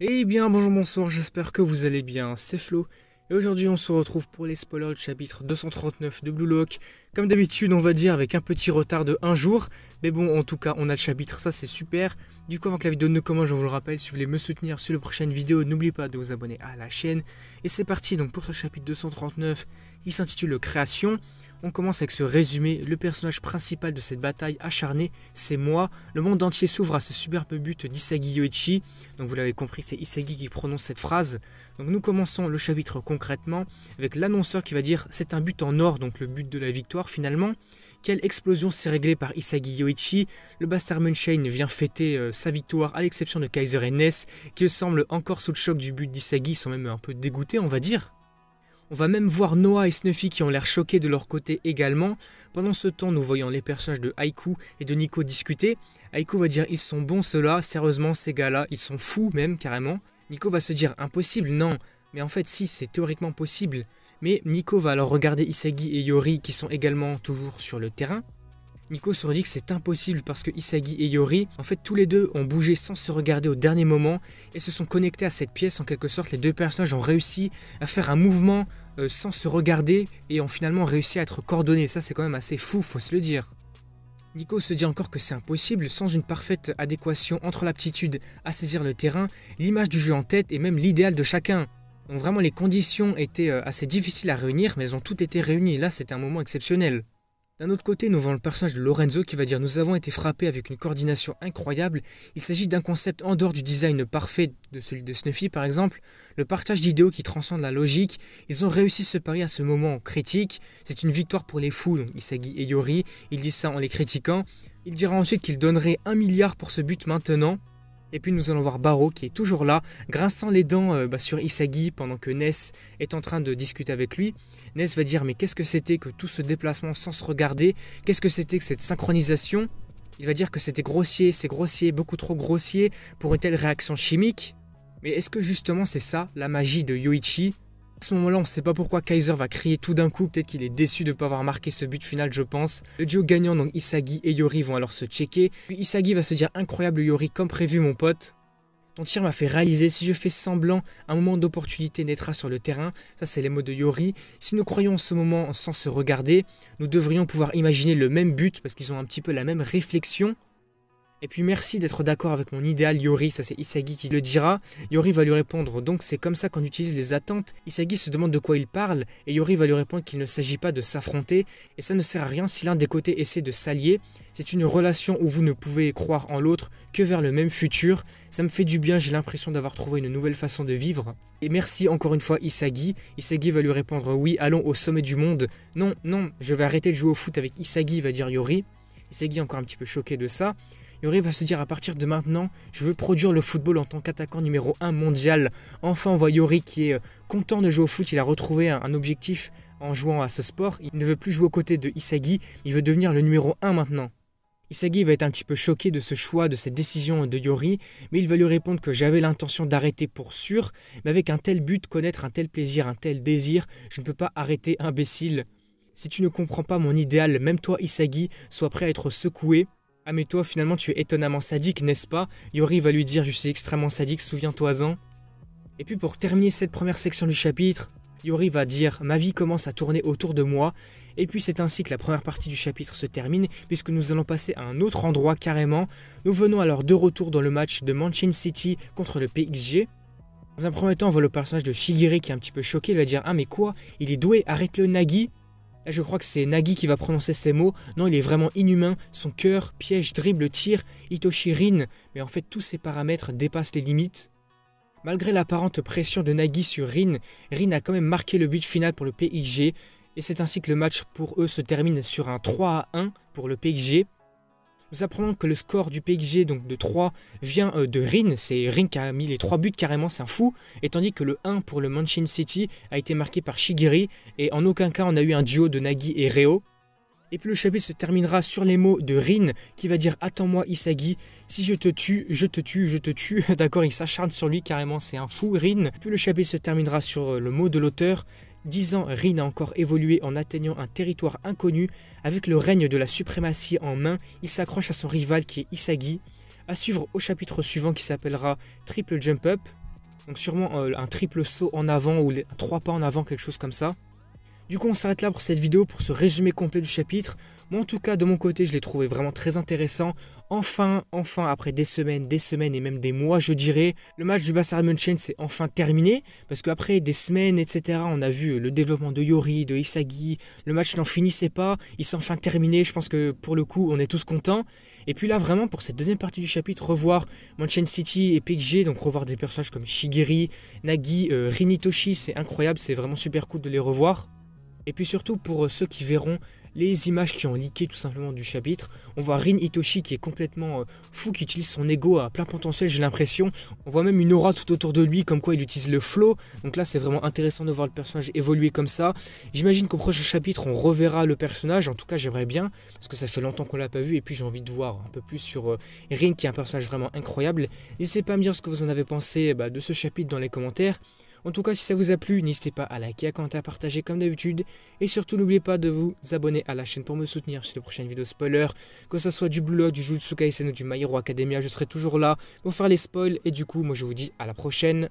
Eh bien bonjour, bonsoir, j'espère que vous allez bien, c'est Flo. Et aujourd'hui on se retrouve pour les spoilers du chapitre 239 de Blue Lock. Comme d'habitude on va dire avec un petit retard de un jour. Mais bon en tout cas on a le chapitre, ça c'est super. Du coup avant que la vidéo ne commence, je vous le rappelle, si vous voulez me soutenir sur les prochaines vidéos, n'oubliez pas de vous abonner à la chaîne. Et c'est parti donc pour ce chapitre 239, il s'intitule Création. On commence avec ce résumé, le personnage principal de cette bataille acharnée, c'est moi. Le monde entier s'ouvre à ce superbe but d'Isagi Yoichi. Donc vous l'avez compris, c'est Isagi qui prononce cette phrase. Donc nous commençons le chapitre concrètement avec l'annonceur qui va dire c'est un but en or, donc le but de la victoire finalement. Quelle explosion s'est réglée par Isagi Yoichi. Le Bastard Munchain vient fêter sa victoire à l'exception de Kaiser et Ness qui semblent encore sous le choc du but d'Isagi, ils sont même un peu dégoûtés on va dire. On va même voir Noah et Snuffy qui ont l'air choqués de leur côté également. Pendant ce temps, nous voyons les personnages de Haiku et de Nico discuter. Haiku va dire ils sont bons ceux-là, sérieusement ces gars-là, ils sont fous même carrément. Nico va se dire impossible, non, mais en fait si, c'est théoriquement possible. Mais Nico va alors regarder Isagi et Yori qui sont également toujours sur le terrain. Nico se redit que c'est impossible parce que Isagi et Yori, en fait tous les deux ont bougé sans se regarder au dernier moment et se sont connectés à cette pièce. En quelque sorte, les deux personnages ont réussi à faire un mouvement sans se regarder et ont finalement réussi à être coordonnés. Ça c'est quand même assez fou, faut se le dire. Nico se dit encore que c'est impossible sans une parfaite adéquation entre l'aptitude à saisir le terrain, l'image du jeu en tête et même l'idéal de chacun. Donc vraiment les conditions étaient assez difficiles à réunir mais elles ont toutes été réunies. Là c'était un moment exceptionnel. D'un autre côté, nous voyons le personnage de Lorenzo qui va dire « Nous avons été frappés avec une coordination incroyable. Il s'agit d'un concept en dehors du design parfait de celui de Snuffy par exemple. Le partage d'idéaux qui transcende la logique. Ils ont réussi ce pari à ce moment critique. C'est une victoire pour les fous, donc Isagi et Yori. Il dit ça en les critiquant. Il dira ensuite qu'il donnerait 1 milliard pour ce but maintenant. Et puis nous allons voir Baro qui est toujours là, grinçant les dents sur Isagi pendant que Ness est en train de discuter avec lui. Ness va dire mais qu'est-ce que c'était que tout ce déplacement sans se regarder? Qu'est-ce que c'était que cette synchronisation? Il va dire que c'était grossier, c'est grossier, beaucoup trop grossier pour une telle réaction chimique. Mais est-ce que justement c'est ça, la magie de Yoichi? À ce moment-là, on ne sait pas pourquoi Kaiser va crier tout d'un coup, peut-être qu'il est déçu de ne pas avoir marqué ce but final, je pense. Le duo gagnant, donc Isagi et Yori, vont alors se checker. Puis Isagi va se dire incroyable Yori, comme prévu mon pote. Ton tir m'a fait réaliser, si je fais semblant, un moment d'opportunité naîtra sur le terrain. Ça, c'est les mots de Yori. Si nous croyons en ce moment sans se regarder, nous devrions pouvoir imaginer le même but, parce qu'ils ont un petit peu la même réflexion. Et puis merci d'être d'accord avec mon idéal Yori, ça c'est Isagi qui le dira. Yori va lui répondre donc c'est comme ça qu'on utilise les attentes. Isagi se demande de quoi il parle et Yori va lui répondre qu'il ne s'agit pas de s'affronter et ça ne sert à rien si l'un des côtés essaie de s'allier. C'est une relation où vous ne pouvez croire en l'autre que vers le même futur. Ça me fait du bien, j'ai l'impression d'avoir trouvé une nouvelle façon de vivre. Et merci encore une fois Isagi. Isagi va lui répondre oui, allons au sommet du monde. Non, non, je vais arrêter de jouer au foot avec Isagi, va dire Yori. Isagi est encore un petit peu choqué de ça. Yori va se dire à partir de maintenant, je veux produire le football en tant qu'attaquant numéro 1 mondial. Enfin, on voit Yori qui est content de jouer au foot, il a retrouvé un objectif en jouant à ce sport. Il ne veut plus jouer aux côtés de Isagi, il veut devenir le numéro 1 maintenant. Isagi va être un petit peu choqué de ce choix, de cette décision de Yori, mais il va lui répondre que j'avais l'intention d'arrêter pour sûr, mais avec un tel but, connaître un tel plaisir, un tel désir, je ne peux pas arrêter imbécile. Si tu ne comprends pas mon idéal, même toi Isagi, sois prêt à être secoué. Ah mais toi finalement tu es étonnamment sadique, n'est-ce pas? Yori va lui dire je suis extrêmement sadique, souviens-toi-en. Et puis pour terminer cette première section du chapitre, Yori va dire ma vie commence à tourner autour de moi. Et puis c'est ainsi que la première partie du chapitre se termine, puisque nous allons passer à un autre endroit carrément. Nous venons alors de retour dans le match de Manchin City contre le PXG. Dans un premier temps on voit le personnage de Shigiri qui est un petit peu choqué, il va dire ah mais quoi? Il est doué, arrête-le Nagi. Là, je crois que c'est Nagi qui va prononcer ces mots. Non, il est vraiment inhumain. Son cœur, piège, dribble, tir, Itoshi Rin. Mais en fait, tous ces paramètres dépassent les limites. Malgré l'apparente pression de Nagi sur Rin, Rin a quand même marqué le but final pour le PXG. Et c'est ainsi que le match pour eux se termine sur un 3-1 pour le PXG. Nous apprenons que le score du PXG, donc de 3, vient de Rin. C'est Rin qui a mis les 3 buts carrément, c'est un fou. Et tandis que le 1 pour le Manchin City a été marqué par Shigiri. Et en aucun cas on a eu un duo de Nagi et Reo. Et puis le chapitre se terminera sur les mots de Rin qui va dire « Attends-moi Isagi, si je te tue, je te tue, je te tue ». D'accord, il s'acharne sur lui carrément, c'est un fou Rin. Puis le chapitre se terminera sur le mot de l'auteur. 10 ans, Rin a encore évolué en atteignant un territoire inconnu. Avec le règne de la suprématie en main, il s'accroche à son rival qui est Isagi. À suivre au chapitre suivant qui s'appellera Triple Jump Up. Donc sûrement un triple saut en avant ou 3 pas en avant, quelque chose comme ça. Du coup on s'arrête là pour cette vidéo, pour ce résumé complet du chapitre. Moi en tout cas de mon côté je l'ai trouvé vraiment très intéressant. Enfin après des semaines et même des mois je dirais, le match du Bayern München s'est enfin terminé. Parce qu'après des semaines etc on a vu le développement de Yori, de Isagi, le match n'en finissait pas, il s'est enfin terminé, je pense que pour le coup on est tous contents. Et puis là vraiment pour cette deuxième partie du chapitre, revoir Manchester City et PSG, donc revoir des personnages comme Shigeri, Nagi, Rin Itoshi, c'est incroyable, c'est vraiment super cool de les revoir. Et puis surtout pour ceux qui verront les images qui ont leaké tout simplement du chapitre, on voit Rin Itoshi qui est complètement fou, qui utilise son ego à plein potentiel, j'ai l'impression. On voit même une aura tout autour de lui, comme quoi il utilise le flow. Donc là c'est vraiment intéressant de voir le personnage évoluer comme ça. J'imagine qu'au prochain chapitre on reverra le personnage, en tout cas j'aimerais bien, parce que ça fait longtemps qu'on l'a pas vu, et puis j'ai envie de voir un peu plus sur Rin qui est un personnage vraiment incroyable. N'hésitez pas à me dire ce que vous en avez pensé de ce chapitre dans les commentaires. En tout cas, si ça vous a plu, n'hésitez pas à liker, à commenter, à partager comme d'habitude. Et surtout, n'oubliez pas de vous abonner à la chaîne pour me soutenir sur les prochaines vidéos spoilers. Que ce soit du Blue Lock, du Jujutsu Kaisen ou du My Hero Academia, je serai toujours là pour faire les spoils. Et du coup, moi je vous dis à la prochaine.